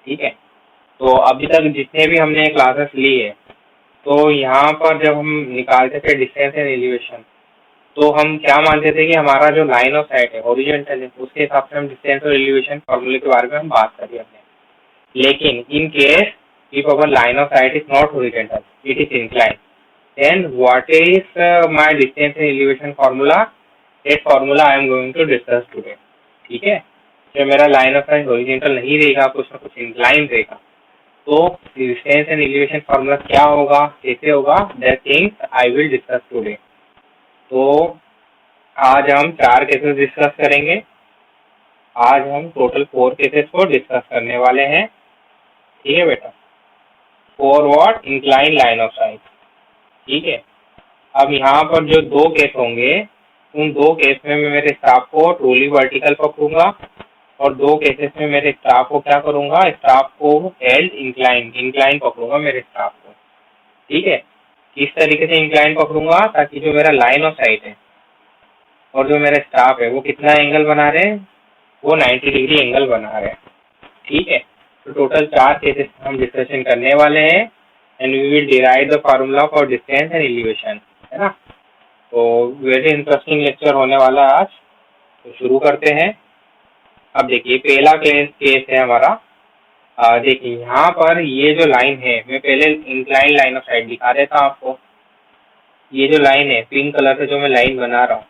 ठीक है। तो अभी तक जितने भी हमने क्लासेस ली है, तो यहाँ पर जब हम निकालते थे डिस्टेंस एंड एलिवेशन, तो हम क्या मानते थे कि हमारा जो लाइन ऑफ साइट है हॉरिजॉन्टल है, उसके हिसाब से हम डिस्टेंस और एलिवेशन फॉर्मूले के बारे में हम बात करी हमने। लेकिन in case if our line of sight is not horizontal, it is incline, then what is my distance and elevation formula? That formula I am going to discuss today. ठीक है। जब मेरा लाइन ऑफ साइट हॉरिजॉन्टल नहीं रहेगा, कुछ ना कुछ incline रहेगा, तो डिस्टेंस एंड एलिवेशन फॉर्मूला क्या होगा, कैसे होगा, that things I will discuss today. तो आज हम 4 केसेस डिस्कस करेंगे। आज हम टोटल 4 केसेस को डिस्कस करने वाले हैं। ठीक है बेटा। For what? Incline line of sight. ठीक है। अब यहाँ पर जो 2 केस होंगे, उन 2 केस में मैं मेरे स्टाफ को ट्रूली वर्टिकल पकड़ूंगा, और 2 केसेस में मेरे स्टाफ को क्या करूंगा, स्टाफ को हेल्ड इंक्लाइन पकड़ूंगा मेरे स्टाफ को। ठीक है। किस तरीके से इंक्लाइन पकड़ूंगा? ताकि जो मेरा लाइन ऑफ साइट है और जो मेरा स्टाफ है वो कितना एंगल बना रहे हैं, वो 90 डिग्री एंगल बना रहे हैं। ठीक है। तो टोटल 4 केसेस हम डिस्कशन करने वाले हैं, and we will derive the formula for distance and elevation, है ना। तो वेरी इंटरेस्टिंग लेक्चर होने वाला है आज। तो शुरू करते हैं। अब देखिए पहला केस है हमारा। देखिए यहाँ पर ये जो लाइन है, मैं पहले इंक्लाइन लाइन ऑफ साइट दिखा देता हूँ आपको। ये जो लाइन है पिंक कलर से जो मैं लाइन बना रहा हूँ,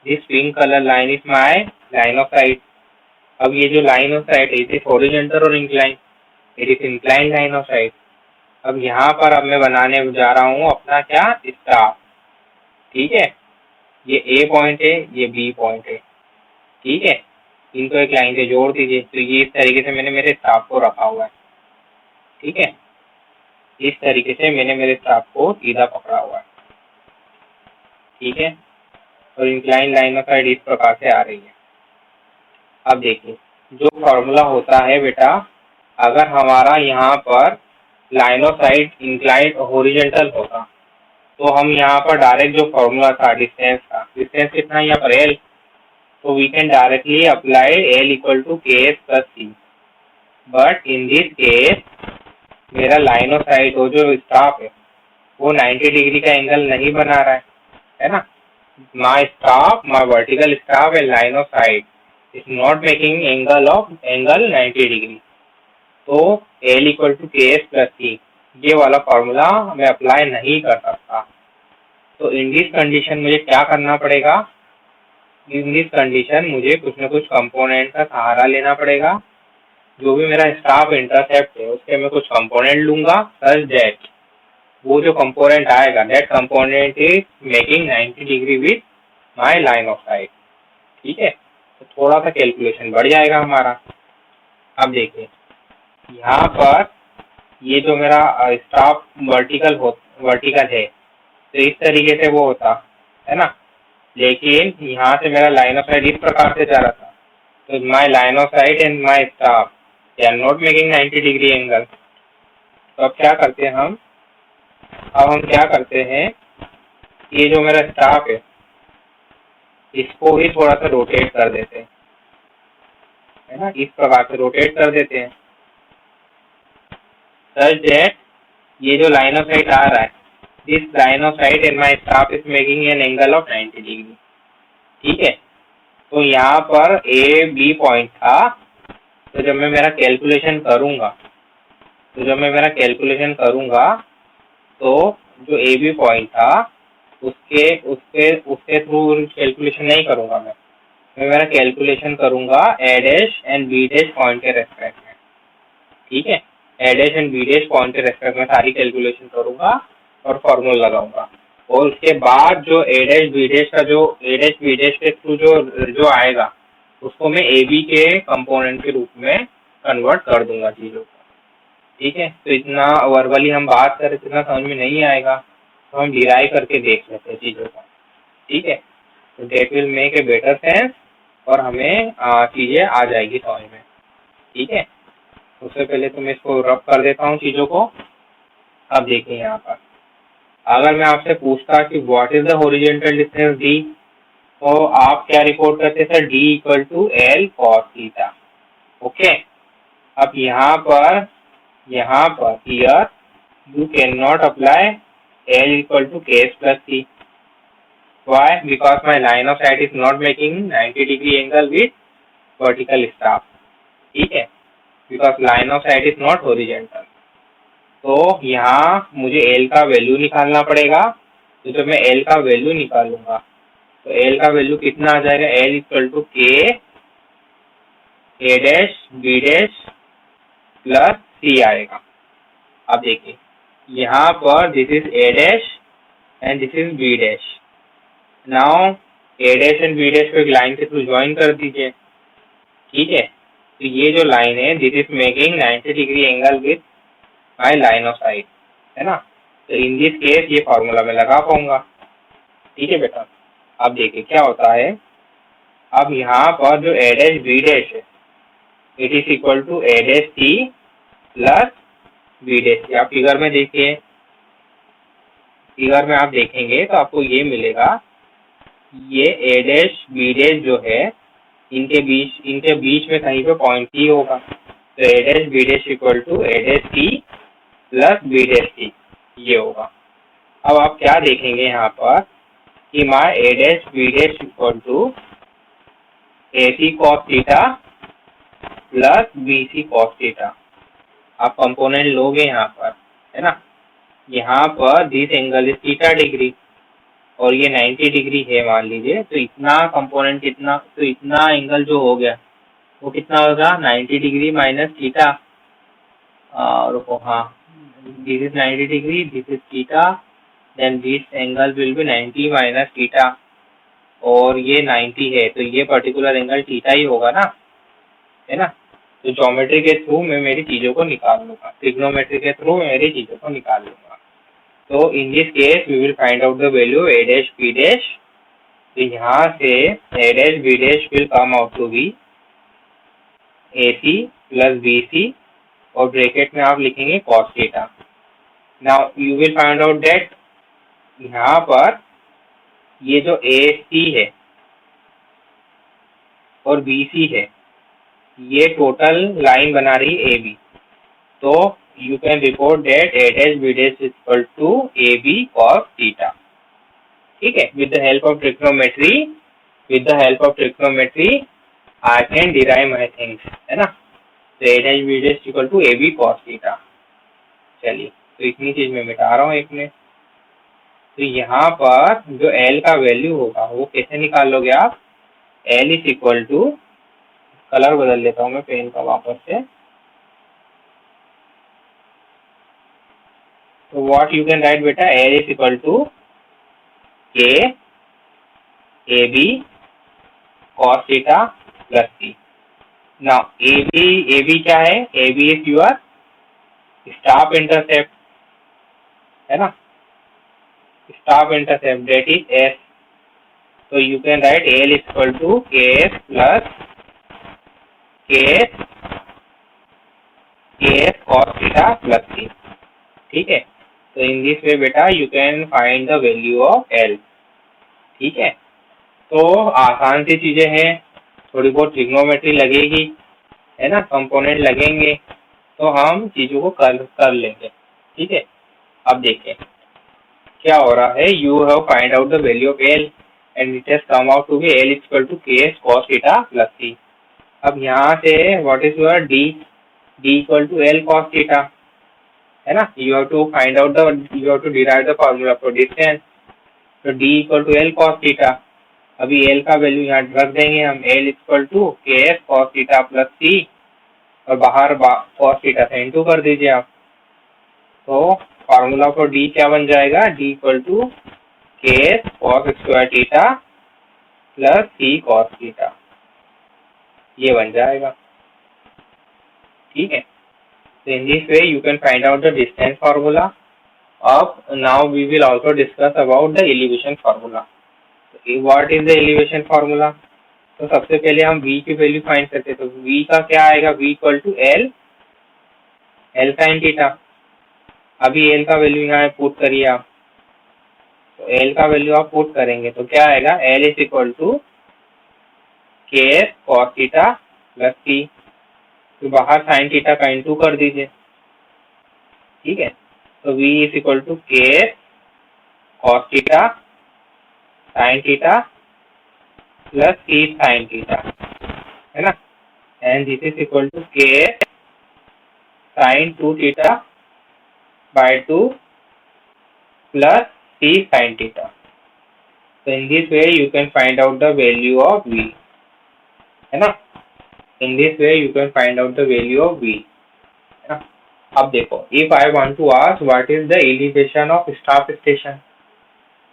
this pink colour line is my line of site. अब ये जो लाइन ऑफ साइट है, इट इज हॉरिजॉन्टल और incline, it is incline line of site. अब यहाँ पर अब मैं बनाने जा रहा हूँ अपना क्या, स्टार। ठीक है। ये ए पॉइंट है, ये बी पॉइंट है। ठीक है। इनको एक लाइन से जोड़ दीजिए। तो ये इस तरीके से मैंने मेरे स्टाफ को रखा हुआ है। ठीक है। इस तरीके से मैंने मेरे स्टाफ को सीधा पकड़ा हुआ है। ठीक है। और इंक्लाइन लाइन ऑफ साइट इस प्रकार से आ रही है। अब देखिए जो फॉर्मूला होता है बेटा, अगर हमारा यहाँ पर line of site inclined horizontal होता, तो हम यहाँ पर डायरेक्ट जो फॉर्मूला था डिस्टेंस का, डिस्टेंस कितना है यहाँ पर एल, तो we can directly apply L equal to K S plus C. But in this case मेरा लाइन ऑफ साइट वो जो स्टाफ है वो 90 डिग्री का एंगल नहीं बना रहा है ना। My staff, my vertical staff and line of sight is not making angle 90 degree. तो L equal to K S plus C, ये वाला फॉर्मूला मैं अप्लाई नहीं कर सकता। तो इन दिस कंडीशन मुझे क्या करना पड़ेगा, इन दिस कंडीशन मुझे कुछ न कुछ कंपोनेंट का सहारा लेना पड़ेगा। जो भी मेरा स्टाफ इंटरसेप्ट है उसके मैं कुछ कंपोनेंट लूंगा, सच दैट वो जो कंपोनेंट आएगा, that component is making 90 degree with my line of sight. ठीक है। तो थोड़ा सा कैलकुलेशन बढ़ जाएगा हमारा। अब देखिए यहाँ पर ये जो मेरा स्टाफ वर्टिकल है, तो इस तरीके से वो होता है ना। लेकिन यहाँ से मेरा लाइन ऑफ साइट इस प्रकार से जा रहा था, तो my line of sight and my staff they are not making 90 degree angle. तो अब क्या करते हैं हम, क्या करते हैं, ये जो मेरा स्टाफ है इसको ही थोड़ा सा रोटेट कर देते हैं, है ना। इस प्रकार से रोटेट कर देते हैं such that ये जो लाइन ऑफ साइट आ रहा है, this line of sight and my staff is making an angle of 90 degree. ठीक है। तो यहाँ पर ए बी पॉइंट था, तो जब मैं मेरा कैलकुलेशन करूंगा तो जो ए बी पॉइंट था उसके थ्रू कैलकुलेशन नहीं करूंगा मैं मेरा कैलकुलेशन करूंगा A dash and B dash point के रेस्पेक्ट में। ठीक है। A dash and B dash point के रेस्पेक्ट में सारी कैलकुलेशन करूंगा और फॉर्मूला लगाऊंगा, और उसके बाद जो ए डैश बी डैश का जो ए डैश बी डैश के थ्रू जो आएगा उसको मैं ए बी के कंपोनेंट के रूप में कन्वर्ट कर दूंगा चीजों को। ठीक है। तो इतना वर्बली हम बात करें इतना समझ में नहीं आएगा, तो हम डिराइव करके देख लेते हैं चीजों को। ठीक है। तो that will make a better sense और हमें चीजें आ जाएगी समझ में। ठीक है। उससे पहले तो मैं इसको रब कर देता हूँ चीजों को। अब देखिए यहाँ पर अगर मैं आपसे पूछता कि what is the horizontal distance D, तो आप क्या रिपोर्ट करते sir, D equal to L cos theta. Okay. अब यहाँ पर here you cannot apply L equal to Ks plus C. Why? Because my line of sight is not making 90-degree angle with vertical staff. ठीक है, because line of sight is not horizontal. तो यहाँ मुझे L का value निकालना पड़ेगा। तो जब मैं L का वैल्यू निकालूंगा तो L का वैल्यू कितना आ जाएगा? L equal to K A dash B dash plus C आएगा। अब देखिए यहाँ पर this is A dash and this is B dash. Now A dash and B dash को एक लाइन के थ्रू ज्वाइन कर दीजिए। ठीक है, तो ये जो लाइन है this is making ninety degree angle with my line of sight, है ना। तो इन दिस केस ये फॉर्मूला में लगा पाऊंगा। ठीक है बेटा, अब देखिए क्या होता है। अब यहाँ पर जो A डैश B डैश है it is equal to A dash C plus B dash. आप फिगर में देखिए, फिगर में आप देखेंगे तो आपको ये मिलेगा, ये A डैश B डैश जो है इनके बीच में कहीं पे पॉइंट ही होगा। तो A dash B dash equal to A dash C plus B dash C ये होगा। अब आप क्या देखेंगे यहाँ पर कि my A dash B dash equal to AC cos theta plus BC cos theta. आप कंपोनेंट लोगे यहाँ पर, है ना। यहाँ पर this angle is theta degree और ये 90 डिग्री है मान लीजिए। तो इतना कंपोनेंट कितना, तो इतना एंगल जो हो गया वो कितना होगा? 90 डिग्री माइनस थीटा। रुको, हाँ, this is 90 degree, this is theta, then this angle will be 90 minus theta और ये 90 है तो ये पर्टिकुलर एंगल थीटा ही होगा ना, है ना। तो ज्योमेट्री के थ्रू मैं मेरी चीजों को निकाल लूंगा, ट्रिग्नोमेट्री के थ्रू मैं मेरी चीजों को निकाल लूंगा। तो in this case we will find out the value A dash B dash. तो यहाँ से A dash B dash will come out to be AC plus BC और ब्रैकेट में आप लिखेंगे cos theta. Now you will find out that यहाँ पर ये जो AC है और BC है ये टोटल लाइन बना रही है AB। तो you can report that A dash B dash is equal to AB cos theta. ठीक है, with the help of trigonometry I can derive my things, है ना। तो A dash B dash equal to AB cos theta। चलिए, तो इतनी चीज मैं मिटा रहा हूँ एक में। तो यहाँ पर जो L का वैल्यू होगा वो कैसे निकाल लोगे आप? L is equal to, colour बदल लेता हूँ मैं पेन का वापस से। So what you can write beta? L is equal to K AB cos theta plus C. Now AB क्या है? AB is your staff intercept, है ना, staff intercept, that is S. So you can write L is equal to KS plus KS cos theta plus C. ठीक है, तो in this वे बेटा you can find the value of L। ठीक है, तो आसान सी चीजें हैं, थोड़ी बहुत ट्रिग्नोमेट्री लगेगी, है ना, कंपोनेंट लगेंगे तो हम चीजों को कर लेंगे। ठीक है, अब देखें क्या हो रहा है। You have find out the value of L and it has come out to be L equal to KS cos theta plus C। अब यहाँ से what is your D equal to L cos theta, है ना। You have to derive the formula for distance. तो D equal to L cos theta. अभी L का value यहाँ रख देंगे हम, L equal to KS cos theta plus C और बाहर cos थीटा से इंटू कर दीजिए आप। तो फॉर्मूला फॉर D क्या बन जाएगा? D equal to KS cos square theta plus C cos theta, ये बन जाएगा। ठीक है, so in this way you can find out the distance formula. Now we will also discuss about the elevation formula. So what is the elevation formula? तो सबसे पहले हम V की वैल्यू फाइंड करते हैं। तो V का क्या आएगा? V equal to L sin theta. अभी L का वैल्यू यहाँ पुट करिए आप। तो L का वैल्यू आप पुट करेंगे तो क्या आएगा? L is equal to KS cos theta plus C। तो बाहर साइन थीटा का इंटू कर दीजिए, ठीक है। तो v is equal to K cos theta sine theta plus C sine theta, है ना। And this is equal to K sine 2 theta by 2 plus C sine theta. So in this way you can find out the value of v, है ना। In this way you can find out the value of v, है ना। अब देखो, if I want to ask what is the elevation of staff station,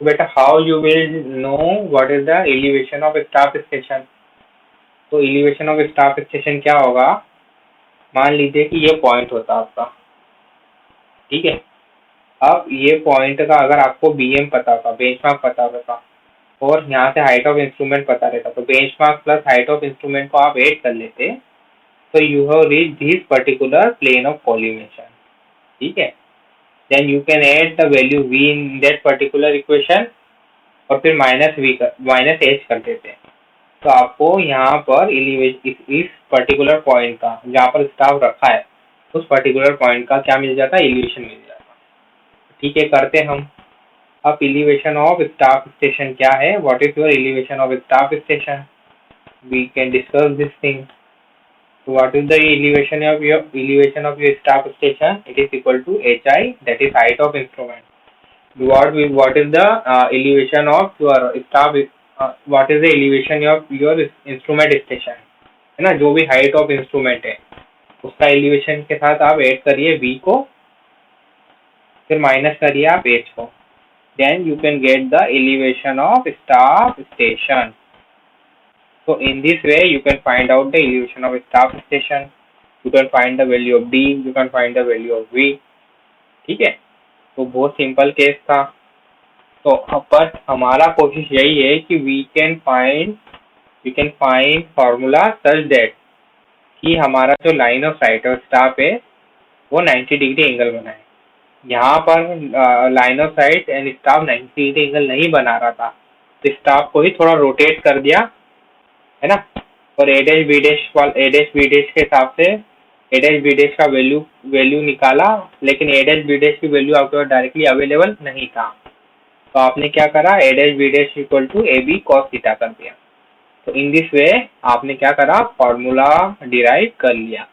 तो बेटा how you will know what is the elevation of staff station। तो elevation of staff station क्या होगा, मान लीजिए कि ये पॉइंट होता आपका, ठीक है। अब ये पॉइंट का अगर आपको BM पता था, बेंचमार्क पता होता, और यहाँ से हाइट ऑफ इंस्ट्रूमेंट पता रहता, तो benchmark plus height of instrument को आप ऐड कर लेते, तो you have reach this particular plane of collimation, ठीक है। Then you can add the value v in that particular equation, और फिर माइनस एच कर देते हैं। तो आपको यहाँ पर इस पर्टिकुलर पॉइंट का, जहाँ पर स्टाफ रखा है, उस पर्टिकुलर पॉइंट का क्या मिल जाता है, एलिवेशन मिल जाता, ठीक है। करते हम अब elevation of staff station क्या है, what is your elevation of staff station, we can discuss this thing। So what is the elevation of your staff station, it is equal to hi, that is height of instrument। what is the elevation of your staff, what is the elevation of your instrument station, है ना। जो भी height of instrument है उसका elevation के साथ आप add करिए v को, फिर माइनस करिए आप h को, then you can get the elevation of staff station। So in this way you can find out the elevation of staff station, you can find the value of d, you can find the value of v, ठीक है। तो बहुत simple case था। तो पर हमारा कोशिश यही है कि we can find formula such that कि हमारा जो लाइन ऑफ साइट और स्टाफ है वो 90 डिग्री एंगल बनाए। यहाँ पर line of sight and staff 90 degree angle नहीं बना रहा था, तो स्टाफ को ही थोड़ा रोटेट कर दिया, है ना। और ए डैश बी डैश के हिसाब से ए डैश बी डैश का वैल्यू निकाला, लेकिन ए डैश बी डैश की वैल्यू आपके पास डायरेक्टली अवेलेबल नहीं था, तो आपने क्या करा, A dash B dash equal to A B cos theta कर दिया। तो इन दिस वे आपने क्या करा, फॉर्मूला डिराइव कर लिया,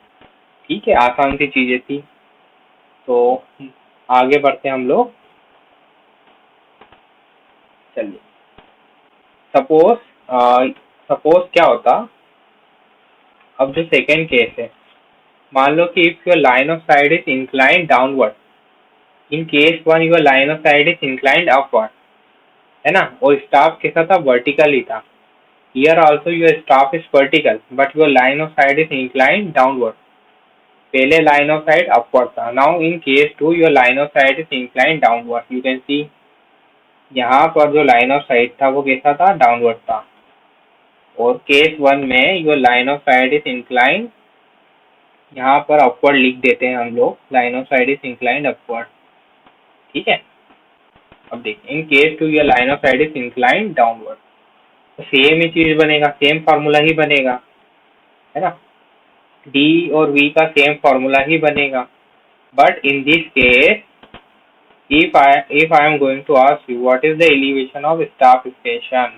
ठीक है। आसान सी चीजें थी। तो आगे बढ़ते हम लोग, चलिए। सपोज क्या होता, अब जो सेकेंड केस है, मान लो कि if your line of sight is inclined downward, in case one your line of sight is inclined upward, है ना, और स्टाफ कैसा था, वर्टिकल ही था। Here also your staff is vertical but your line of sight is inclined downward. पहले line of sight upward था, now in case two your line of sight is inclined downward. You can see यहाँ पर जो line of side था वो कैसा था, downward था, और केस वन में your line of sight is inclined, यहाँ पर अपवर्ड लिख देते हैं हम लोग, line of sight is inclined upward, ठीक है। अब देखिए, in case two your line of sight is inclined downward, तो सेम ही चीज बनेगा, सेम फार्मूला ही बनेगा, है ना। डी और वी का सेम फार्मूला ही बनेगा, but in this case if I am going to ask you what is the elevation of staff station,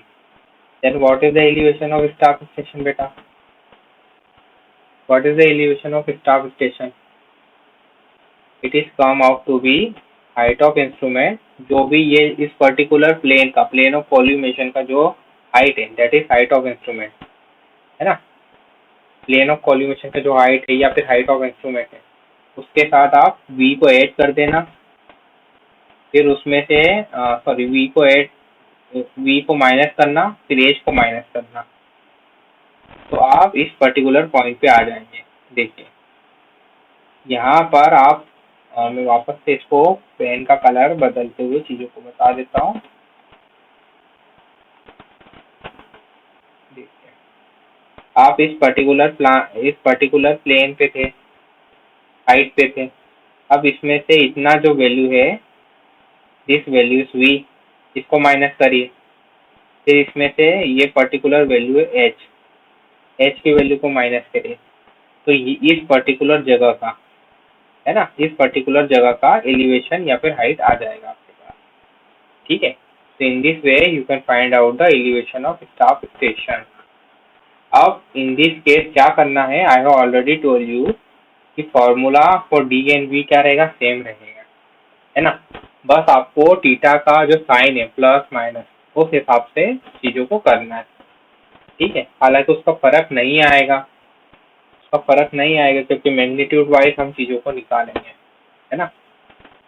then what is the elevation of staff station beta, what is the elevation of staff station, it is come out to be height of instrument, जो भी ये इस particular plane का, plane of कॉल्यूमेशन का जो height है, that is height of instrument, है ना। प्लेन ऑफ कॉल्यूमेशन का जो हाइट है या फिर हाइट ऑफ इंस्ट्रूमेंट है, उसके साथ आप v को ऐड कर देना, फिर उसमें से v को माइनस करना, फिर h को माइनस करना, तो आप इस पर्टिकुलर पॉइंट पे आ जाएंगे। देखिए यहाँ पर आप मैं वापस से इसको पेन का कलर बदलते हुए चीजों को बता देता हूँ। देखिए आप इस पर्टिकुलर प्लेन पे थे, हाइट पे थे। अब इसमें से इतना जो वैल्यू है, दिस वैल्यू इज v, इसको माइनस करिए, फिर इसमें से ये पर्टिकुलर वैल्यू है h की वैल्यू को माइनस करिए, तो इस पर्टिकुलर जगह का, है ना, इस पर्टिकुलर जगह का एलिवेशन या फिर हाइट आ जाएगा आपके पास। ठीक है, तो in this way you can find out the elevation of staff station. अब इन दिस केस क्या करना है, I have already told you कि formula for D and V क्या रहेगा, सेम रहेगा, है ना। बस आपको थीटा का जो साइन है प्लस माइनस उस हिसाब से चीजों को करना है। ठीक है, हालांकि उसका फर्क नहीं आएगा, क्योंकि मैग्नीट्यूड वाइज हम चीजों को निकालेंगे, है ना,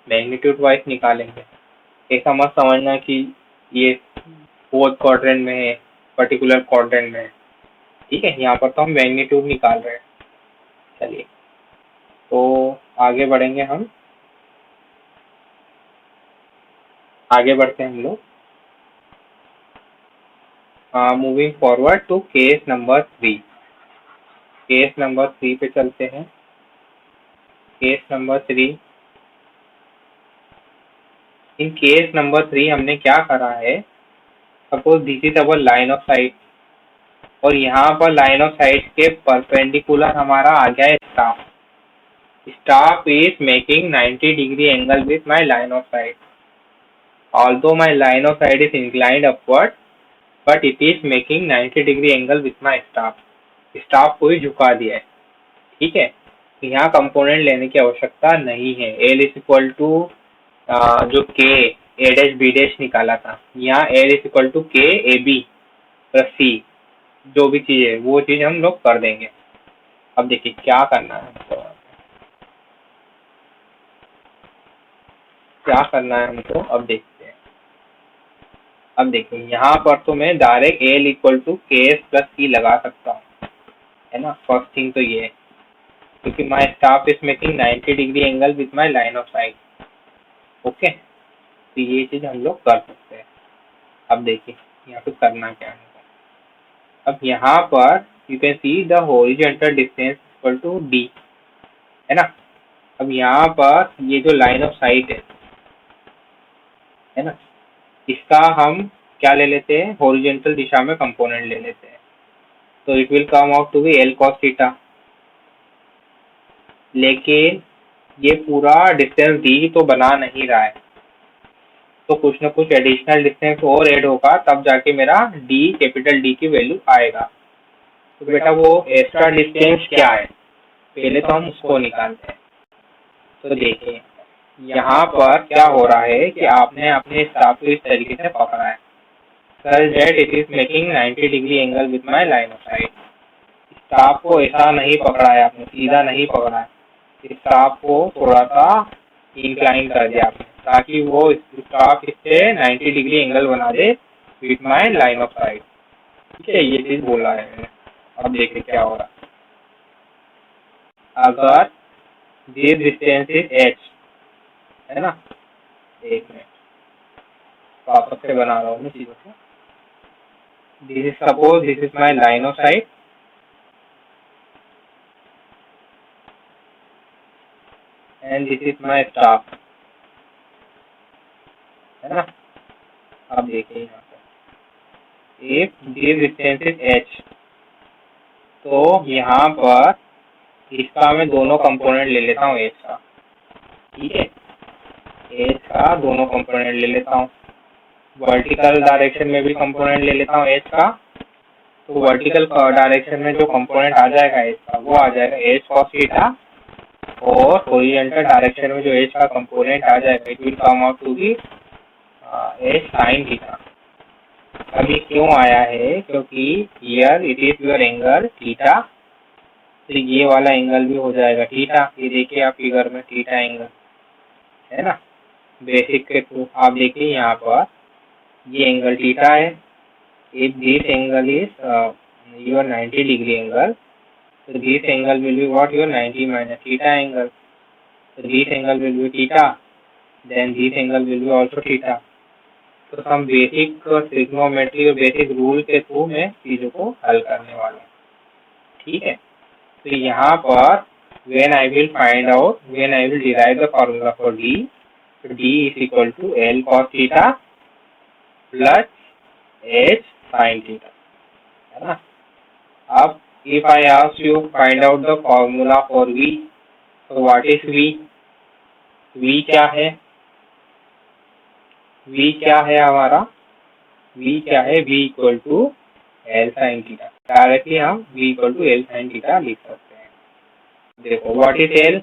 मैग्नीट्यूड वाइज निकालेंगे। ऐसा मत समझना कि ये फोर्थ क्वाड्रेंट में है, पर्टिकुलर क्वाड्रेंट में है। ठीक है, यहाँ पर तो हम मैग्नीट्यूड निकाल रहे हैं। चलिए, तो आगे बढ़ेंगे, हम आगे बढ़ते हैं हम लोग। Moving forward to case number 3। Case number 3 पे चलते हैं। Case number 3, in case number 3 हमने क्या करा है, suppose this is our line of sight, और यहाँ पर लाइन ऑफ साइट के परपेंडिकुलर हमारा आ गया है staff. Staff is making 90 degree angle with my line of sight. Although my line of sight is inclined upward, but it is making 90 degree angle with my staff. Staff को ही झुका दिया है। ठीक है, तो यहाँ कंपोनेंट लेने की आवश्यकता नहीं है। एल इज इक्वल टू जो के ए डैश बी डैश निकाला था, यहाँ एल इज इक्वल टू के ए बी प्लस सी, जो भी चीज है वो चीज हम लोग कर देंगे। अब देखिए क्या करना है हमको, क्या करना है हमको, अब देखते हैं। अब देखिए यहाँ पर तो मैं direct L equal to K S plus सी लगा सकता हूँ, है ना। फर्स्ट थिंग तो ये है, क्योंकि my staff is making 90 degree angle with my line of sight. Okay, तो ये चीज हम लोग कर सकते हैं। अब देखिए यहाँ पे करना क्या है। अब यहाँ पर you can see the horizontal distance equal to D, है ना। अब यहाँ पर ये जो लाइन ऑफ साइट है ना, इसका हम क्या ले लेते हैं, हॉरिजॉन्टल दिशा में कंपोनेंट ले लेते हैं। तो it will come out to be L cos theta. लेकिन ये पूरा डिस्टेंस डी तो बना नहीं रहा है, तो कुछ ना कुछ एडिशनल डिस्टेंस और ऐड होगा, तब जाके मेरा डी, कैपिटल डी की वैल्यू आएगा। तो बेटा वो एक्स्ट्रा डिस्टेंस क्या है, पहले तो हम उसको निकालते हैं। तो देखिए यहाँ पर क्या हो रहा है कि आपने अपने स्टाफ को इस तरीके से पकड़ा है, such that it is making 90 degree angle with my line of site. Staff को ऐसा नहीं पकड़ा है आपने, सीधा नहीं पकड़ा है, स्टाफ को थोड़ा सा इंक्लाइन कर दिया आपने, ताकि वो स्टाफ इससे 90 डिग्री एंगल बना दे with my line of sight. ठीक है, ये चीज बोला है मैंने। अब देखिए क्या हो रहा है। अगर दिस डिस्टेंस इज एच, है ना, एक मिनट वापस से बना रहा हूँ मैं चीजों को। This is suppose this is my line of sight, and this is my staff, है ना। अब देखिए यहाँ पर if this distance is H, तो यहाँ पर इसका मैं दोनों कंपोनेंट ले लेता हूँ एच का। ठीक है, एच का दोनों कंपोनेंट ले लेता हूँ। वर्टिकल डायरेक्शन में भी कंपोनेंट ले लेता हूँ एच का। तो वर्टिकल डायरेक्शन में जो कंपोनेंट आ जाएगा एच का, वो आ जाएगा एच कॉस थीटा, और हॉरिजॉन्टल डायरेक्शन में जो एच का कंपोनेंट आ जाएगा it will come out to be H sine theta. अभी क्यों आया है, क्योंकि here it is your angle theta, तो ये वाला एंगल भी हो जाएगा थीटा। ये देखिए आप फिगर में थीटा एंगल, है ना, बेसिक के थ्रू आप देखिए यहाँ पर ये एंगल थीटा है। If this angle is your 90 degree angle, so this angle will be what, your 90 minus theta angle. So this angle will be theta, then this angle will be also theta. तो हम basic trigonometry और basic rule के through में चीजों को हल करने वाले हैं। ठीक है, तो यहाँ पर when I will derive the formula for D, so D is equal to L cos theta plus H sin theta, है ना। अब if I ask you find out the formula for V, so what is V? V क्या है? V क्या है हमारा? V क्या है? V equal to L sin theta. Directly हम V equal to L sin theta लिख सकते हैं। देखो व्हाट इज L?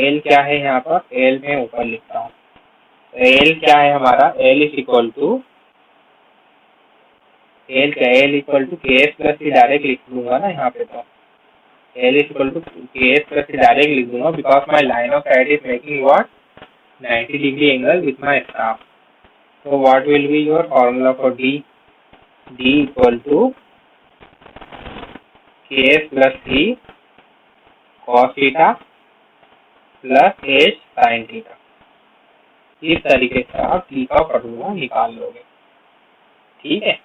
L क्या है यहाँ पर? L मैं ऊपर लिखता हूँ। L क्या है हमारा? L is equal to L क्या है? L equal to KS plus C direct लिख दूंगा ना यहाँ पे, तो L is equal to KS plus C direct लिख दूंगा because my line of sight is making what 90 degree angle with my staff. So what will be your formula for D? D equal to KS plus C cos theta plus H sin theta. इस तरीके से आप D का formula निकाल लोगे। ठीक है,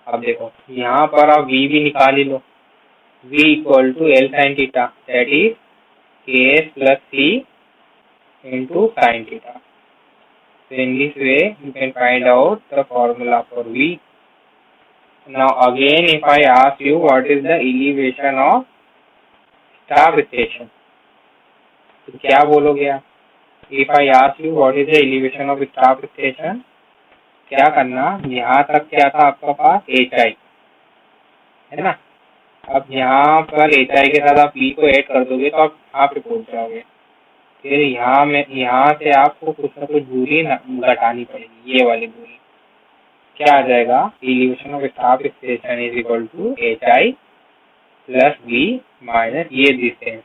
अब देखो यहाँ पर आप V भी निकाल ही लो। V equal to L sin theta, that is KS plus C into sin theta. So in this way you can find out the formula for V. Now again if I ask you what is the elevation of staff station, तो क्या बोलोगे आप? If I ask you what is the elevation of staff station, क्या करना? यहाँ तक क्या था आपका पास? HI है ना। अब यहाँ पर HI के साथ आप V को ऐड कर दोगे तो आप यहाँ पे पहुँच जाओगे। फिर यहाँ से आपको कुछ ना कुछ दूरी घटानी पड़ेगी, ये वाली दूरी। क्या आ जाएगा? Elevation of staff station is equal to HI plus V minus ये डिस्टेंस।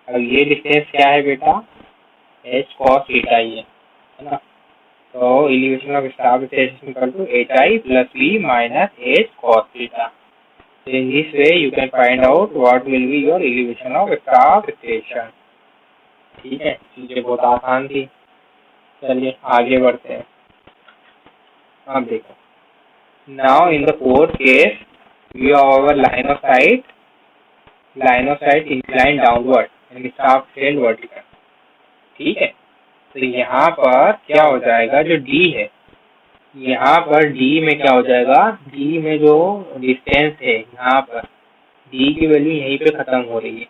अब ये डिस्टेंस क्या है बेटा? H cos थीटा ही है ना। तो elevation of staff station equal to HI plus V minus H cos theta. So in this way you can find out what will be your elevation of staff station. ठीक है, चीजें बहुत आसान थी। चलिए आगे बढ़ते हैं। अब देखो, now in the fourth case we have our line of sight inclined downward and staff held vertical। ठीक है, तो यहाँ पर क्या हो जाएगा? जो D है, यहाँ पर D में क्या हो जाएगा? D में जो डिस्टेंस है यहाँ पर D की वैल्यू यहीं पे खत्म हो रही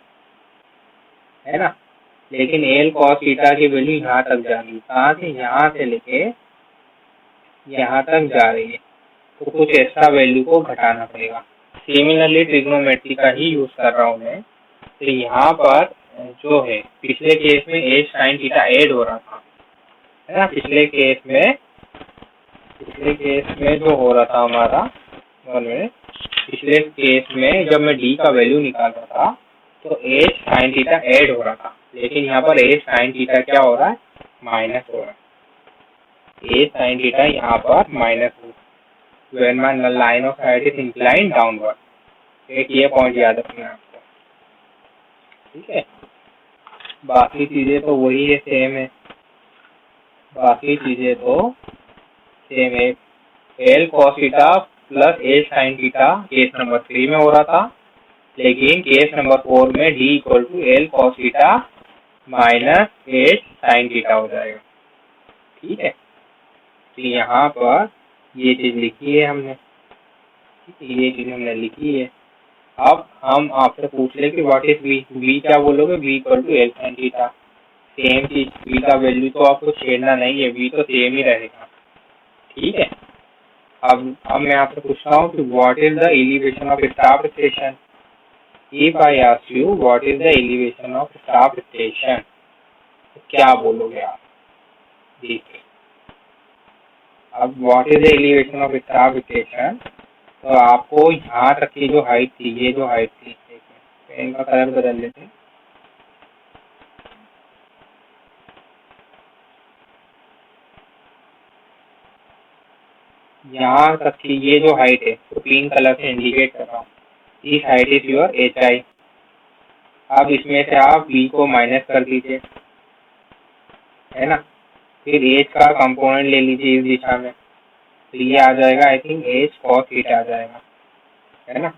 है ना। लेकिन L cos थीटा की वैल्यू यहाँ तक जा रही है। कहाँ से? यहाँ से लेके यहाँ तक जा रही है, तो कुछ एक्स्ट्रा वैल्यू को घटाना पड़ेगा। सिमिलरली ट्रिग्नोमेट्री का ही यूज कर रहा हूँ मैं। तो यहाँ पर जो है पिछले केस में H sin थीटा ऐड हो रहा था है ना। पिछले केस में जो हो रहा था हमारा, पिछले केस में जब मैं D का वैल्यू निकाल रहा था तो H sin थीटा ऐड हो रहा था, लेकिन यहाँ पर H sin थीटा क्या हो रहा है? माइनस हो रहा है। H sin थीटा यहाँ पर माइनस हो, when my line of sight is inclined downward। एक ये पॉइंट याद रखना है आपको। ठीक है, बाकी चीजें तो वही है, सेम है। बाकी चीजें तो सेम है। L cos theta plus H sin theta case number 3 में हो रहा था, लेकिन केस नंबर 4 में D equal to L cos theta minus H sin theta हो जाएगा। ठीक है, तो यहाँ पर ये चीज लिखी है हमने, ये चीज हमने लिखी है। अब हम आपसे पूछ ले कि व्हाट इज V क्या बोलोगे? V equal to L sin theta. Same चीज, V का वैल्यू तो आपको छेड़ना नहीं है, V तो सेम ही रहेगा। ठीक है, अब मैं आपसे पूछता हूँ कि what is the elevation of staff station. If I ask you what is the elevation of staff station, तो क्या बोलोगे आप? देखिए, अब what is the elevation of staff station, तो आपको यहाँ तक की जो हाइट थी, ये जो हाइट थी, पेन का कलर बदल लेते हैं। यहाँ तक की ये जो हाइट है, तो पिंक कलर से इंडिकेट कर रहा हूँ, इस हाइट इज योर HI। अब इसमें से आप V को माइनस कर दीजिए, है ना। फिर H का कंपोनेंट ले लीजिए इस दिशा में, तो ये आ जाएगा I think H cos theta आ जाएगा, है ना।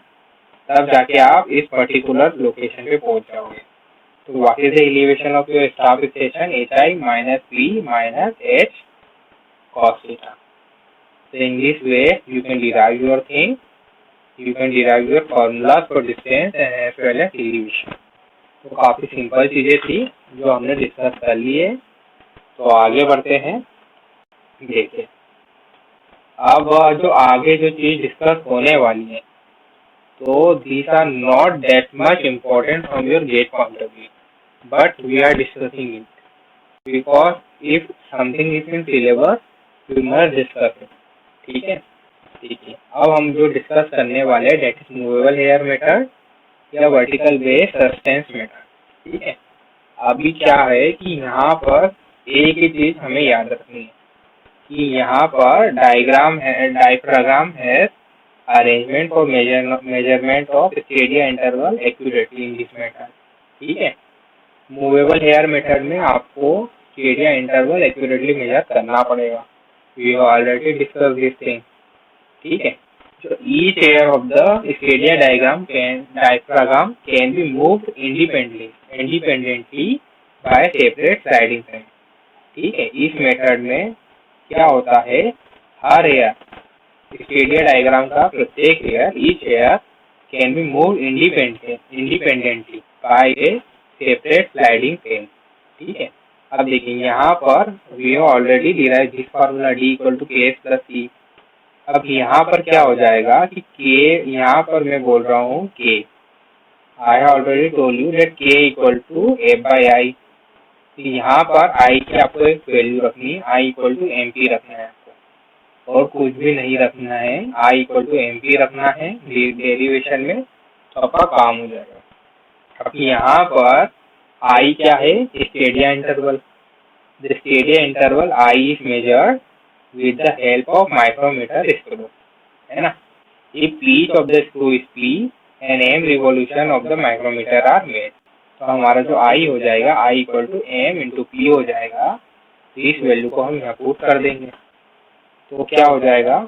तब जाके आप इस पर्टिकुलर लोकेशन पे पहुंच जाओगे। तो what is the elevation of your staff station? HI minus V minus H cos theta. So in this way you can derive your thing you can derive your formulas for distance and as well as elevation। तो काफी simple चीजें थी जो हमने discuss कर ली है। तो आगे बढ़ते हैं। देखिए अब जो आगे जो चीज डिस्कस होने वाली है, तो these are not that much important from your gate point of view, but we are discussing it because if something is in syllabus we must discuss it। ठीक है, ठीक है। अब हम जो डिस्कस करने वाले हैं that is movable hair method या वर्टिकल बेस सस्टेंस मेथड। ठीक है, अभी क्या है कि यहाँ पर एक ही चीज हमें याद रखनी है कि यहाँ पर डायफ्राग्राम है arrangement for measurement of Stadia interval accurately in this method. ठीक है, मूवेबल हेयर मेथड में आपको स्टेडिया इंटरवल एक्यूरेटली मेजर करना पड़ेगा। We have already discuss this thing. ठीक है, so each layer of the stadia diaphragm can be moved independently by separate sliding frame। ठीक है, इस मेथड में क्या होता है, हर एयर स्टेडिया डायग्राम का प्रत्येक hair each hair can be move independently by a separate sliding frame. ठीक है, अब देखिए यहाँ पर we have already derive this formula D equal to KS plus C। अब यहाँ पर क्या हो जाएगा कि K, यहाँ पर मैं बोल रहा हूँ K, I have already told you that K equal to F/I। यहाँ पर I की आपको एक वैल्यू रखनी है, I इक्वल टू MP रखना है आपको, और कुछ भी नहीं रखना है, I इक्वल टू MP रखना है डेरिवेशन में, तो आपका काम हो जाएगा। अब यहाँ पर I क्या है, Stadia interval. The Stadia interval I is measured with the help of micrometer screw, है ना। If each of the screw is P and M revolution of the micrometer are made, तो हमारा जो I हो जाएगा I equal to M into P हो जाएगा। तो इस वैल्यू को हम यहाँ पुट कर देंगे, तो क्या हो जाएगा,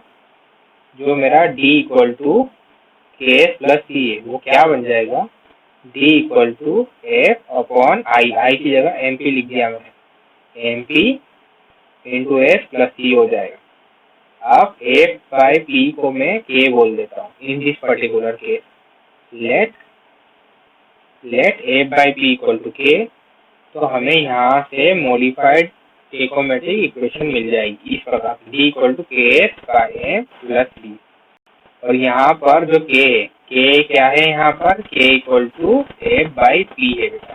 जो मेरा D equal to KS plus C है वो क्या बन जाएगा, D equal to F upon I की जगह MP लिख दिया मैंने, MP into S plus C हो जाएगा। अब F/P को मैं K बोल देता हूँ in this particular case. Let F/P equal to K, तो हमें यहाँ से मॉडिफाइड टेकोमेट्रिक इक्वेशन मिल जाएगी इस प्रकार, D equal to KS/M plus D। और यहाँ पर जो K है, K क्या है, यहाँ पर K इक्वल टू F/P है बेटा।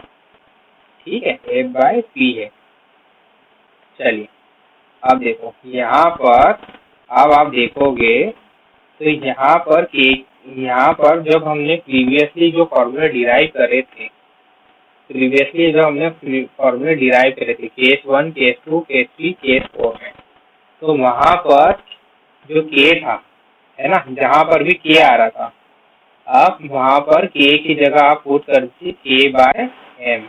ठीक है, F/P है। चलिए अब देखो यहाँ पर, अब आप देखोगे तो यहाँ पर जब हमने प्रीवियसली जो फॉर्मूला डिराइव करे थे, केस 1, केस 2, केस 3, केस 4 में, तो वहाँ पर जो K था, है ना, जहाँ पर भी K आ रहा था, आप वहाँ पर K की जगह आप पुट कर दीजिए K/M,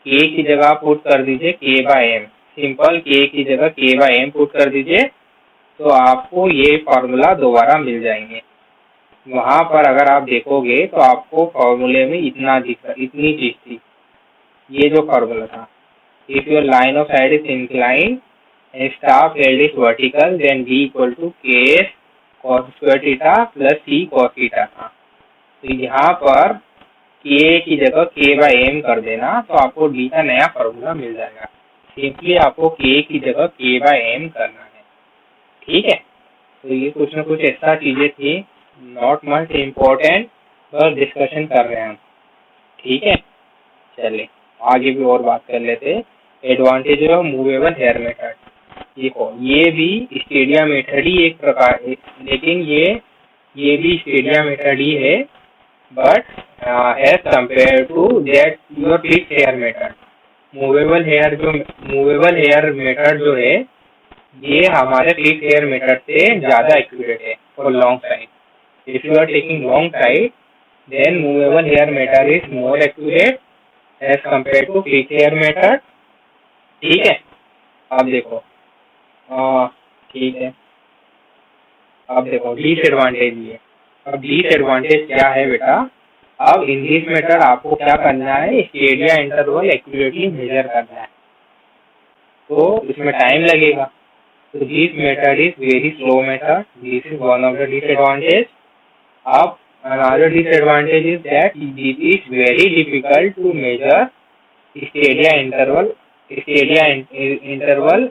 K की जगह आप पुट कर दीजिए K/M, सिंपल K की जगह K/M पुट कर दीजिए, तो आपको ये फार्मूला दोबारा मिल जाएंगे। वहाँ पर अगर आप देखोगे तो आपको फार्मूले में इतनी चीज थी, ये जो फार्मूला था, if your line of sight is incline and staff held is vertical then D equal to KS cos square theta plus C cos theta था। तो यहाँ पर K की जगह K/M कर देना, तो आपको D का नया फार्मूला मिल जाएगा। सिंपली आपको K की जगह K/M करना है। ठीक है, तो ये कुछ ना कुछ ऐसा चीजें थी, नॉट मच इम्पोर्टेंट, बस डिस्कशन कर रहे हैं हम। ठीक है, चलिए आगे भी और बात कर लेते हैं। Advantage of movable hair method, देखो ये भी स्टेडिया मेथड ही एक प्रकार है, लेकिन ये भी स्टेडिया मेथड ही है, but as compare to that your fixed hair method, movable hair method जो है ये हमारे फिक्स्ड हेयर मेथड से ज्यादा एक्यूरेट है for long sight. If you are taking long sight then movable hair method is more accurate as compare to fixed hair method. ठीक है, अब देखो ठीक है, अब देखो डिसएडवांटेज ये, अब डिसएडवांटेज क्या है बेटा, अब इन दिस मेथड आपको क्या करना है, स्टेडिया इंटरवल एक्यूरेटली मेजर करना है, तो इसमें टाइम लगेगा। तो this method is very slow method, this is one of the disadvantage. अब another disadvantage is that it is very difficult to measure stadia interval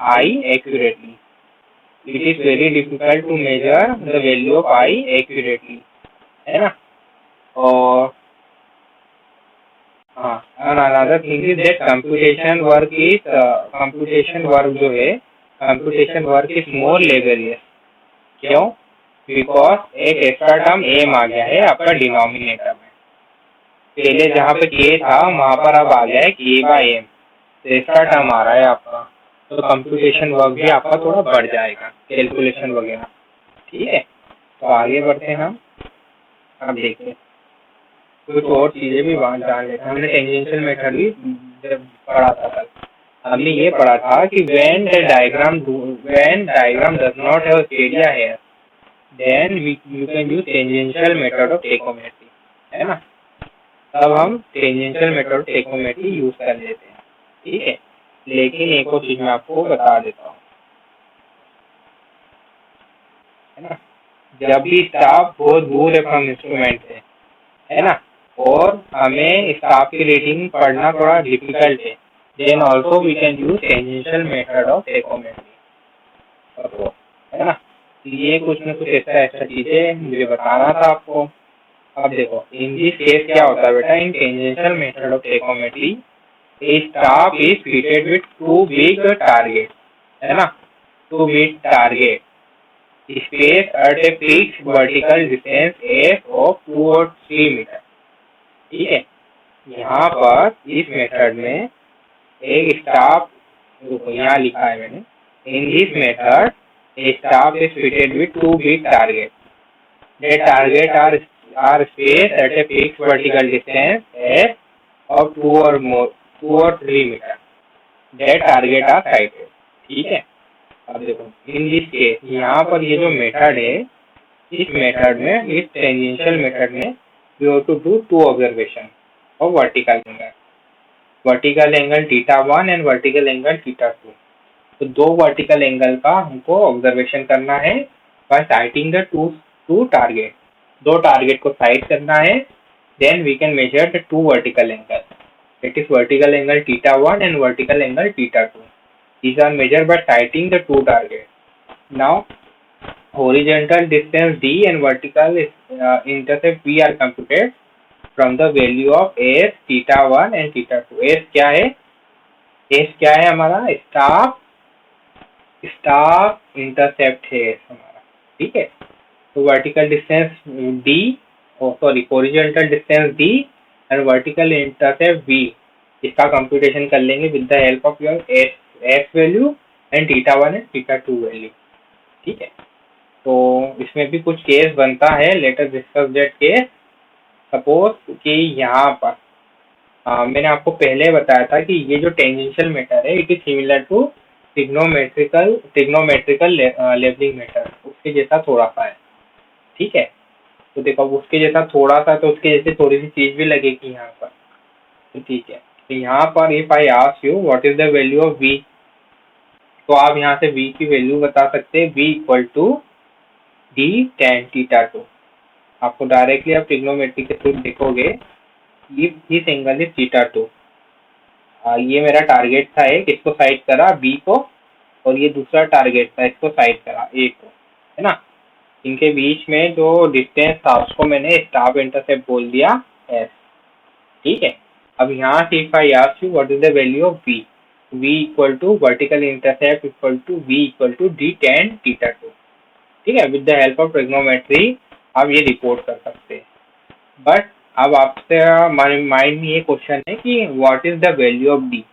I accurately. It is very difficult to measure the value of I accurately, है ना. और हाँ, and another thing is that computation work जो है computation work is more laborious. क्यों? Because एक extra term M आ गया है आपका डिनोमिनेटर में. पहले जहाँ पे के था वहां पर अब आ गया है के बाय एम, तो एक्स्ट्रा टर्म आ रहा है आपका, तो कंप्यूटेशन वर्क भी आपका थोड़ा बढ़ जाएगा, कैलकुलेशन वगैरह. ठीक है, तो आगे बढ़ते हैं हम. अब देखते हैं कुछ और चीजें भी जान लेते हैं. हमने टेंजेंशियल मेथड भी पढ़ा था कल. हमने ये पढ़ा था कि when diagram does not have stadia here, then you can use tangential method of trigonometry, है ना. तब हम tangential method of trigonometry use कर लेते हैं. ठीक है, लेकिन एक और चीज मैं आपको बता देता हूँ, है ना. जब भी स्टाफ बहुत दूर है फ्रॉम इंस्ट्रूमेंट है ना, और हमें स्टाफ की रीडिंग पढ़ना थोड़ा डिफिकल्ट है, then also we can use tangential method of trigonometry, है ना. ये कुछ न कुछ ऐसा चीजें मुझे बताना था आपको. अब देखो इन दिस केस क्या होता है बेटा, in tangential method of trigonometry a staff is fitted with two big targets, है ना, two big target spaced at a fixed vertical distance s of 2 or 3 metre. ठीक है, यहाँ पर इस मेथड में एक स्टाफ, यहाँ लिखा है मैंने, in this method a staff is fitted with two big targets. The targets are spaced at a fixed vertical distance s of 2 or 3 meter. The targets are sighted. ठीक है. अब देखो इन दिस केस यहाँ पर ये जो मेथड है, इस मेथड में, इस टेंजेंशियल मेथड में we have to do two observation of vertical angle θ1 and vertical angle θ2. तो दो वर्टिकल एंगल का हमको ऑब्जर्वेशन करना है by sighting the two target. दो टारगेट को साइट करना है, then we can measure the two vertical angle. It is vertical angle θ1 and vertical angle θ2. These are measured by sighting the two targets. Now horizontal distance d and vertical intercept v are computed from the value of s θ1 and θ2. s क्या है? s क्या है हमारा? Staff intercept है हमारा. ठीक है, तो vertical distance d, horizontal distance d and vertical intercept v, इसका कंप्यूटेशन कर लेंगे with the help of your s value and θ1 and θ2 value. ठीक है, तो इसमें भी कुछ केस बनता है. Let us discuss that case. Suppose कि यहाँ पर मैंने आपको पहले बताया था कि ये जो टेंजेंशियल मेथड है, it is similar to trigonometrical levelling method. उसके जैसा थोड़ा सा है. ठीक है, तो देखो उसके जैसा थोड़ा सा, तो उसके जैसे थोड़ी सी चीज भी लगेगी यहाँ पर. तो ठीक है, तो यहाँ पर if I ask you what is the value of v, तो आप यहाँ से v की वैल्यू बता सकते हैं. v equal to d tan θ2. आपको डायरेक्टली आप ट्रिग्नोमेट्री के थ्रू देखोगे, इफ दिस एंगल इज θ2, ये मेरा टारगेट था एक, इसको साइड करा बी को, और ये दूसरा टारगेट था, इसको साइड करा ए को, है ना. इनके बीच में जो डिस्टेंस था उसको मैंने स्टाफ इंटरसेप्ट बोल दिया एस. ठीक है, अब यहाँ से if I ask you what is the value of v, v equal to vertical intercept equal to v equal to d tan θ2. ठीक है, with the help of trigonometry आप ये रिपोर्ट कर सकते हैं. बट अब आपसे माइंड में ये क्वेश्चन है कि what is the value of D.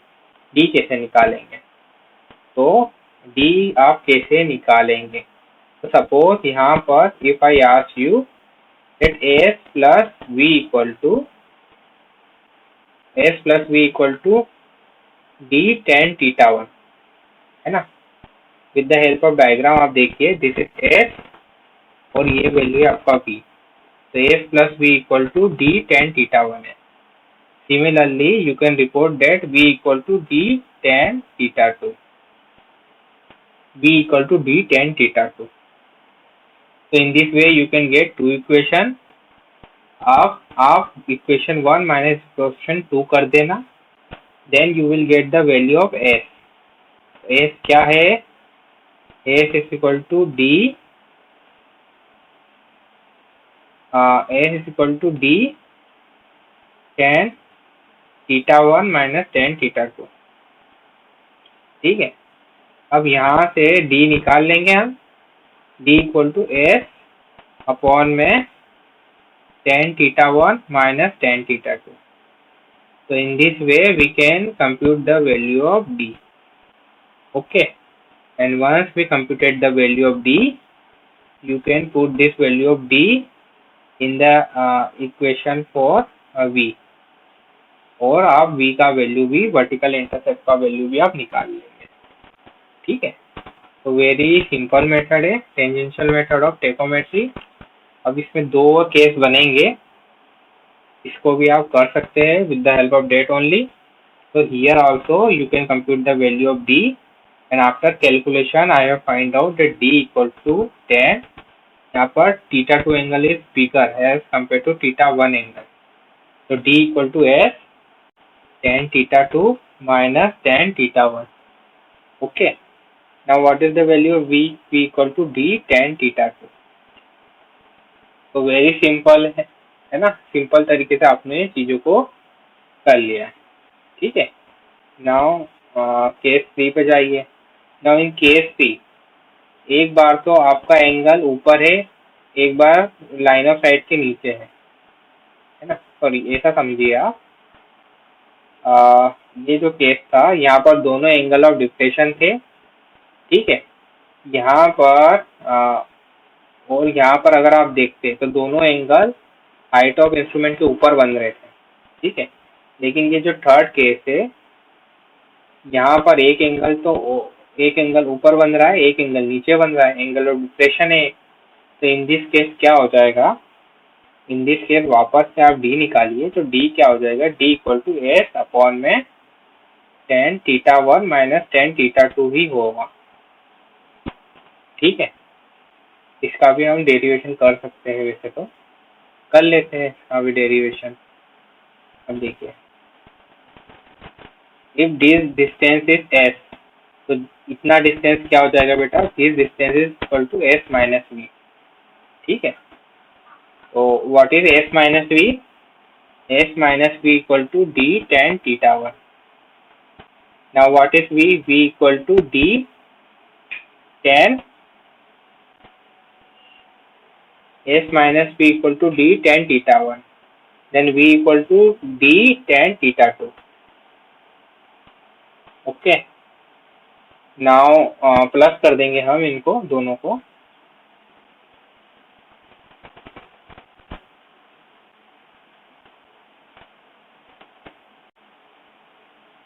D कैसे निकालेंगे? तो डी आप कैसे निकालेंगे? तो सपोज यहाँ पर if I ask you that S plus V equal to D tan θ1, है ना. With the help of diagram आप देखिए, दिस इज एस और ये वैल्यू है आपका v. So s plus v equal to d tan θ1 है. Similarly, you can report that v equal to d tan θ2. v equal to d tan θ2. So in this way, you can get two equations. आप equation 1 minus equation 2 कर देना, then you will get the value of S. S क्या है? S is equal to D, S is equal to D tan theta 1 minus tan theta 2। ठीक है, अब यहाँ से डी निकाल लेंगे हम। D equal to S upon में tan theta 1 minus tan theta 2। So in this way we can compute the value of d. Okay, and once we computed the value of d, you can put this value of d in the equation for v, और आप v का value भी, vertical intercept का value भी आप निकाल लेंगे। ठीक है, तो वेरी सिंपल मेथड है, टेंजेंशियल मेथड ऑफ टेकोमेट्री। अब इसमें दो केस बनेंगे, इसको भी आप कर सकते हैं with the help of date only. So here also you can compute the value of d, and after calculation I have find out that d equal to 10। यहाँ पर theta 2 angle is bigger as compared to theta 1 angle, so d equal to s tan theta 2 minus tan theta 1। Okay, now what is the value of v? V equal to d tan theta 2। तो very simple है ना, simple तरीके से आपने चीजों को कर लिया। ठीक है, नाउ केस 3 पे जाइए। नाउ इन केस 3, एक बार तो आपका एंगल ऊपर है, एक बार लाइन ऑफ साइट के नीचे है ना, सॉरी ऐसा समझिए आप। ये जो केस था, यहाँ पर दोनों एंगल ऑफ डिफ्लेक्शन थे। ठीक है, यहाँ पर और यहाँ पर अगर आप देखते तो दोनों एंगल हाइट ऑफ इंस्ट्रूमेंट के ऊपर बन रहे थे। ठीक है, लेकिन ये जो थर्ड केस है, यहाँ पर एक एंगल ऊपर बन रहा है, एक एंगल नीचे बन रहा है, एंगल ऑफ डिफ्लेक्शन है। तो इन दिस केस क्या हो जाएगा? इन दिस केस वापस से आप d निकालिए, तो d क्या हो जाएगा? d equal to S upon में tan theta 1 minus tan theta 2 ही होगा। ठीक है, इसका भी हम डेरिवेशन कर सकते हैं, वैसे तो कर लेते हैं इसका भी डेरिवेशन। अब देखिए, if this distance is s, तो इतना डिस्टेंस क्या हो जाएगा बेटा? This distance is equal to s minus v। ठीक है, तो what is s minus v? s minus v equal to d tan theta 1। Now what is v? v equal to d tan, s minus v equal to d tan theta 1, then v equal to d tan theta 2। Okay, now plus कर देंगे हम इनको दोनों को।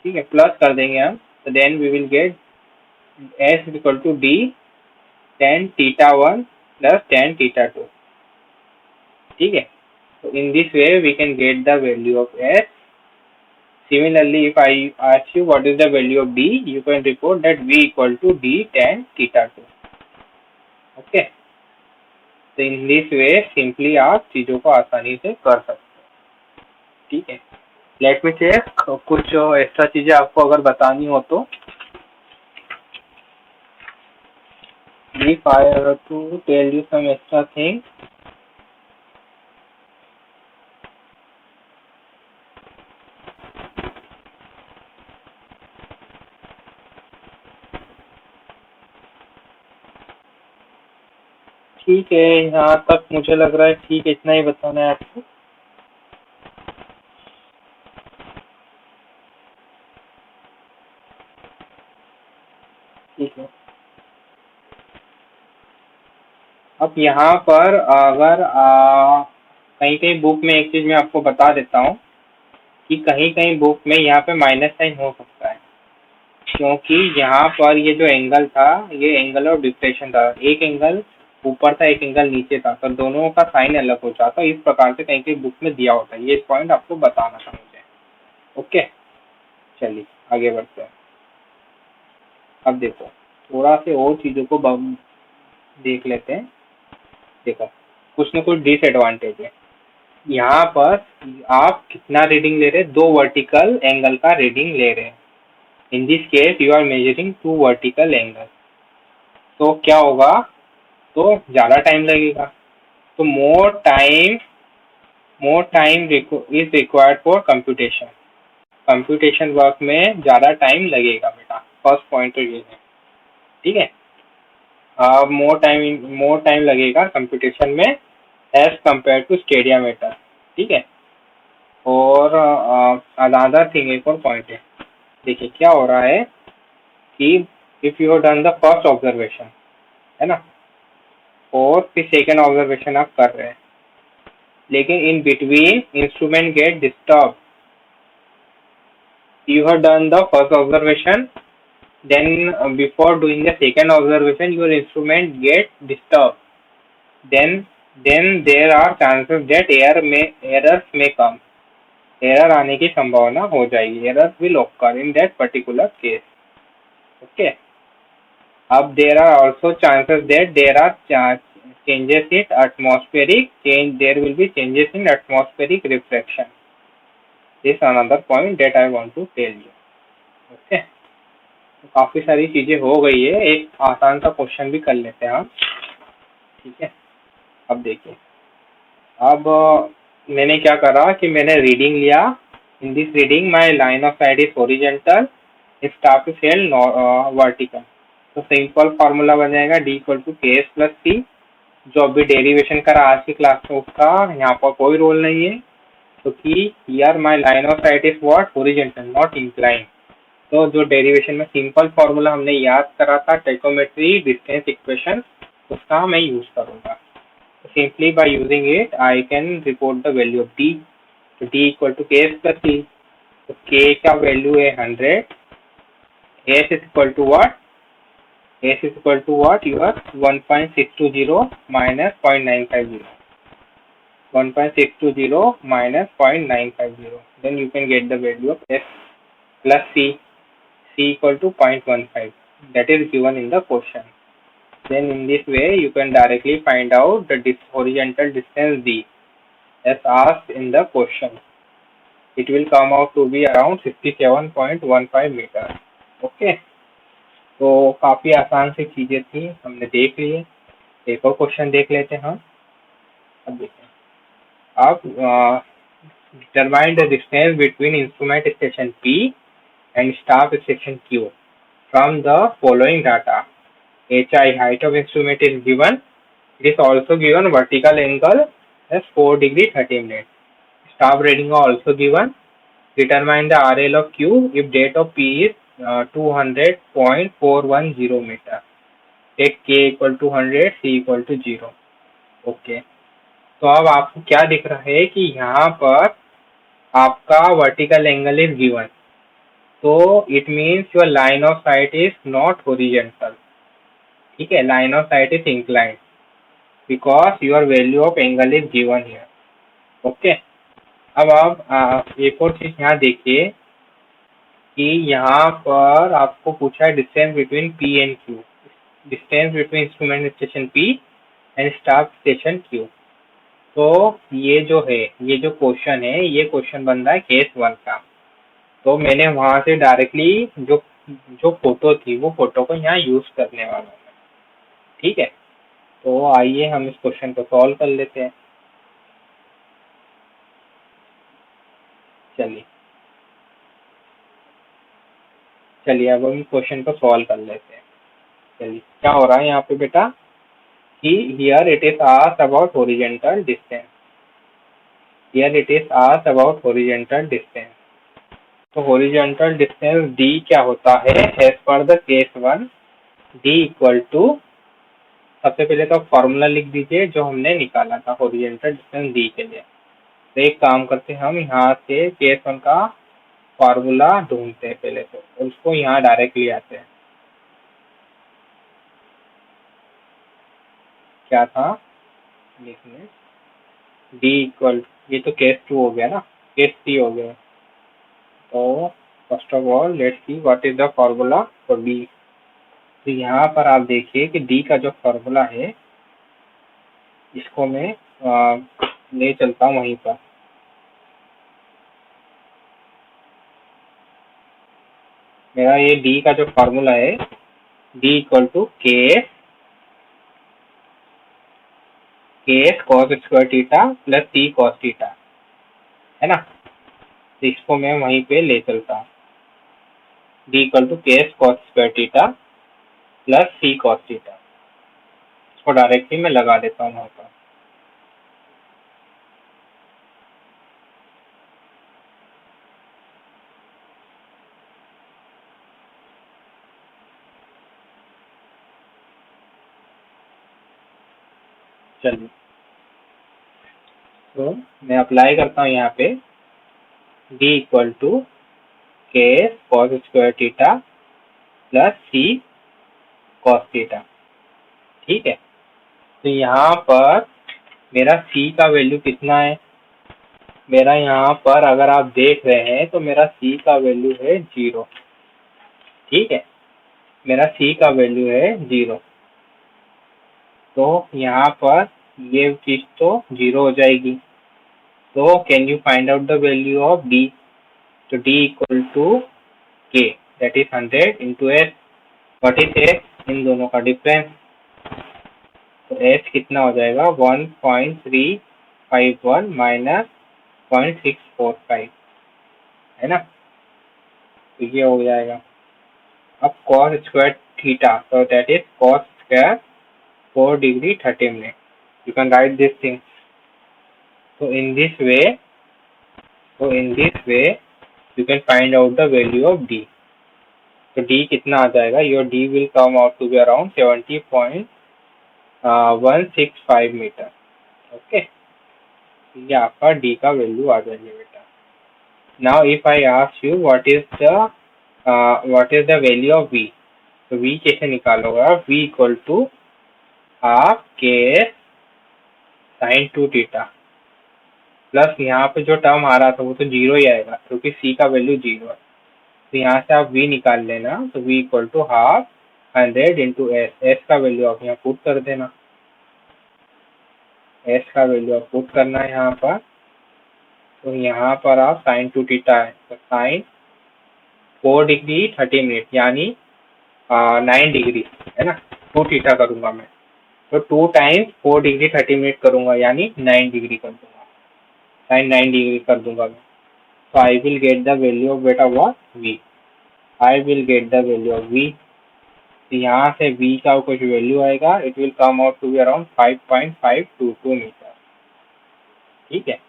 ठीक है, plus कर देंगे हम, तो then we will get s equal to d tan theta 1 plus tan theta 2। ठीक है, so in this way we can get the value of s। Similarly, if I ask you what is the value of d, you can report that v equal to d tan theta 2। okay, तो in this way simply आप चीजों को आसानी से कर सकते हैं। ठीक है, लेट मी चेक, कुछ एक्स्ट्रा चीजें आपको अगर बतानी हो तो। if I have to tell you some extra thing, ठीक है, यहाँ तक मुझे लग रहा है ठीक है, इतना ही बताना है आपको। ठीक है, अब यहाँ पर अगर कहीं कहीं बुक में एक चीज मैं आपको बता देता हूँ कि कहीं कहीं बुक में यहाँ पे माइनस साइन हो सकता है, क्योंकि यहाँ पर ये जो एंगल था, ये एंगल ऑफ डिफ्लेक्शन था। एक एंगल ऊपर था, एक एंगल नीचे था, तो दोनों का साइन अलग हो जाता है। इस प्रकार से कहीं कहीं बुक में दिया होता है, ये पॉइंट आपको बताना था मुझे। ओके, चलिए आगे बढ़ते हैं। अब देखो, थोड़ा से और चीजों को देख लेते हैं। देखो, कुछ न कुछ डिसएडवांटेज है। यहाँ पर आप कितना रीडिंग ले रहे हैं? 2 वर्टिकल एंगल का रीडिंग ले रहे हैं। In this case you are measuring 2 vertical angle. तो क्या होगा? तो ज़्यादा टाइम लगेगा। तो more time is required for computation. Computation work में ज़्यादा टाइम लगेगा बेटा। फर्स्ट पॉइंट तो ये है, ठीक है। मोर टाइम लगेगा कंप्यूटेशन में एज कंपेयर टू स्टेडियमीटर, ठीक है। और अनदर थिंग, एक और पॉइंट है। देखिए क्या हो रहा है कि if you have done the first observation, है ना, और फिर सेकेंड ऑब्जर्वेशन आप कर रहे हैं, लेकिन in between instrument get disturb. You have done the first observation, then before doing the second observation your instrument get disturbed, then there are chances that errors may come। Error आने की संभावना हो जाएगी। Error will occur in that particular case, okay। अब there are also chances that there are changes in atmospheric change, there will be changes in atmospheric refraction। this another point that I want to tell you, okay। तो काफी सारी चीजें हो गई है। एक आसान सा क्वेश्चन भी कर लेते हैं हम, ठीक है। अब देखिए, अब मैंने क्या करा कि मैंने रीडिंग लिया। In this reading my line of sight is horizontal, staff is held vertical. तो सिंपल फार्मूला बन जाएगा D equal to K S plus सी। जो अभी डेरिवेशन करा आज की क्लास में उसका यहाँ पर कोई रोल नहीं है, क्योंकि here my line of sight is what? Horizontal, not incline. तो जो डेरिवेशन में सिंपल फार्मूला हमने याद करा था टेकोमेट्री डिस्टेंस इक्वेशन, उसका मैं यूज करूंगा। Simply by using it, I can report the value of d। तो d equal to k plus c। तो k का वैल्यू है 100। s is equal to what? s is equal to what? Your 1.620 minus 0.950। 1.620 minus 0.950। Then you can get the value of s plus c। c equal to 0.15। That is given in the question। Then in this way you can directly find out the horizontal distance d as asked in the question। It will come out to be around 67.15 meter, okay। तो काफी आसान सी चीजें थी, हमने देख लिए। एक और क्वेश्चन देख लेते हैं हम। अब देखिए, अब determine the distance between instrument station P and staff station Q from the following data। HI, height of instrument is given। It is also given vertical angle as 4 degree 30 minutes। Staff reading are also given। Determine the RL of Q if date of P is 200.410 meter। Take K equal to 100, C equal to 0, okay. तो अब आपको क्या दिख रहा है कि यहाँ पर आपका वर्टिकल एंगल इज गिवन, तो it means your line of sight is not horizontal, ठीक है। Line of sight is inclined because your value of angle is given here, okay. अब आप एक और चीज यहाँ देखिए कि यहाँ पर आपको पूछा है distance between P and Q। Distance between instrument station P and staff station Q। तो ये जो है, ये जो क्वेश्चन है, ये क्वेश्चन बन रहा है केस 1 का। तो मैंने वहां से डायरेक्टली जो जो फोटो थी वो फोटो को यहाँ यूज करने वाला हूँ, ठीक है। तो आइए हम इस क्वेश्चन को सॉल्व कर लेते हैं। चलिए अब हम क्वेश्चन को सॉल्व कर लेते हैं। चलिए क्या हो रहा है यहाँ पे बेटा कि here it is asked about horizontal distance. Here it is asked about horizontal distance. तो हॉरिजॉन्टल डिस्टेंस d क्या होता है as per the case 1? d equal to, सबसे पहले तो फॉर्मूला लिख दीजिए जो हमने निकाला था हॉरिजॉन्टल डिस्टेंस d के लिए। तो एक काम करते हैं, हम यहाँ से केस 1 का फॉर्मूला ढूंढते हैं पहले, तो उसको यहाँ डायरेक्ट ले आते हैं। क्या था लिखने? d इक्वल, ये तो केस 2 हो गया ना, केस 3 हो गया। तो first of all let's see what is the formula for d। तो यहाँ पर आप देखिए कि d का जो फॉर्मूला है, इसको मैं ले चलता हूँ वहीं पर। मेरा ये डी का जो फॉर्मूला है, D equal to K S cos square theta plus T cos theta, है ना। तो इसको मैं वहीं पे ले चलता हूँ, D equal to K S cos square theta plus C cos theta. इसको डायरेक्टली मैं लगा देता हूँ वहाँ पर। चलिए, तो मैं अप्लाई करता हूँ यहाँ पे, D equal to K S cos square theta plus C cos theta. ठीक है, तो यहाँ पर मेरा सी का वैल्यू कितना है? मेरा यहाँ पर अगर आप देख रहे हैं तो मेरा सी का वैल्यू है 0। ठीक है, मेरा सी का वैल्यू है 0। तो यहाँ पर ये चीज तो 0 हो जाएगी। तो can you find out the value of D? तो D equal to K, that is 100 into S. What is S? इन दोनों का डिफरेंस। तो एस कितना हो जाएगा? 1.351 माइनस 0.645, है ना। तो ये हो जाएगा। अब cos square theta, so that is cos square 4 degree 30 minutes. You can write this thing. So in this way you can find out the value of d. तो d कितना आ जाएगा? Your d will come out to be around 70.165 metre. Okay, ये आपका d का value आ जाएगा बेटा। Now if I ask you what is the value of v, तो v कैसे निकालोगे? v इक्वल टू हाफ के एस साइन 2 थीटा प्लस यहाँ पे जो टर्म आ रहा था वो तो 0 ही आएगा क्योंकि c का वैल्यू 0 है। तो यहाँ से आप v निकाल लेना। तो v equal to half 100 into S. S का वैल्यू आप यहाँ पुट कर देना। एस का वैल्यू आप पुट करना है यहाँ पर। तो यहाँ पर आप साइन 2 थीटा है तो साइन 4 डिग्री 30 मिनट यानी 9 डिग्री, है ना। 2 थीटा करूंगा मैं, तो 2 टाइम्स 4 डिग्री 30 मिनट करूंगा यानी 9 डिग्री कर दूंगा, साइन 9 डिग्री कर दूंगा मैं। तो I will get the value of बेटा what? V. I will get the value of V. यहाँ से v का कुछ वैल्यू आएगा, it will come out to be around 5.522 metre. ठीक है,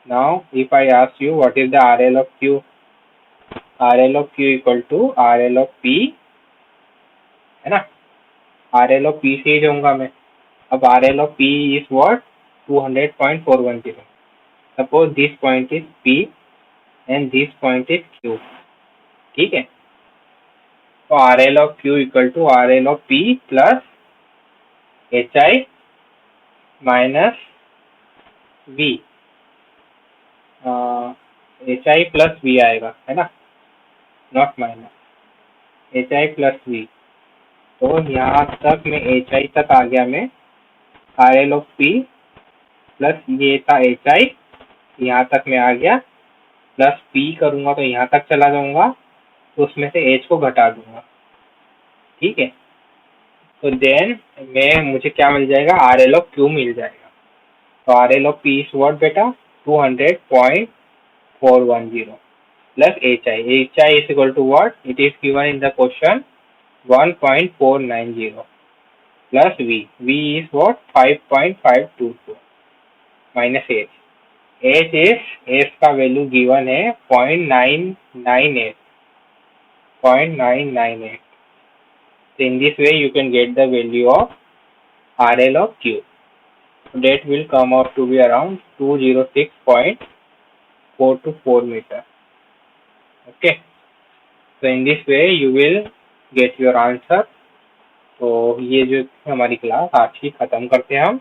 now if I ask you what is the R L of Q? R L of Q equal to R L of P, है ना। Are L of P से ही जाऊंगा मैं। अब R L of P is what? 200.410। Suppose this point is P and this point is Q. ठीक है, तो R L of Q equal to R L of P plus H I minus V. H I plus V आएगा, है ना, not minus. H I plus V. तो यहाँ तक मैं एच आई तक आ गया मैं। Are L of P plus ये था एच आई, यहाँ तक मैं आ गया। प्लस पी करूंगा तो यहाँ तक चला जाऊंगा, तो उसमें से एच को घटा दूंगा। ठीक है, तो देन मुझे क्या मिल जाएगा? आर एल ऑफ क्यू मिल जाएगा। तो R L of P is what बेटा? 200.410 plus H I. H I is equal to what? It is given in the question 1.490 plus V. V is what? 5.522 minus H. H is, H का value given है 0.998। 0.998। So in this way you can get the value of RL of Q. That will come out to be around 206.424 meter. Okay. So in this way you will get your answer. तो ये जो हमारी class आज की ख़त्म करते हैं हम।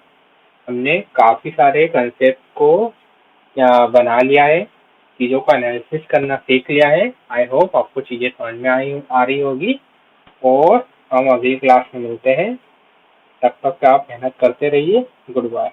हमने काफ़ी सारे कंसेप्ट को बना लिया है, चीज़ों का एनालिसिस करना सीख लिया है। आई होप आपको चीज़ें समझ में आ रही होगी और हम अगली क्लास में मिलते हैं। तब तक आप मेहनत करते रहिए। Good bye.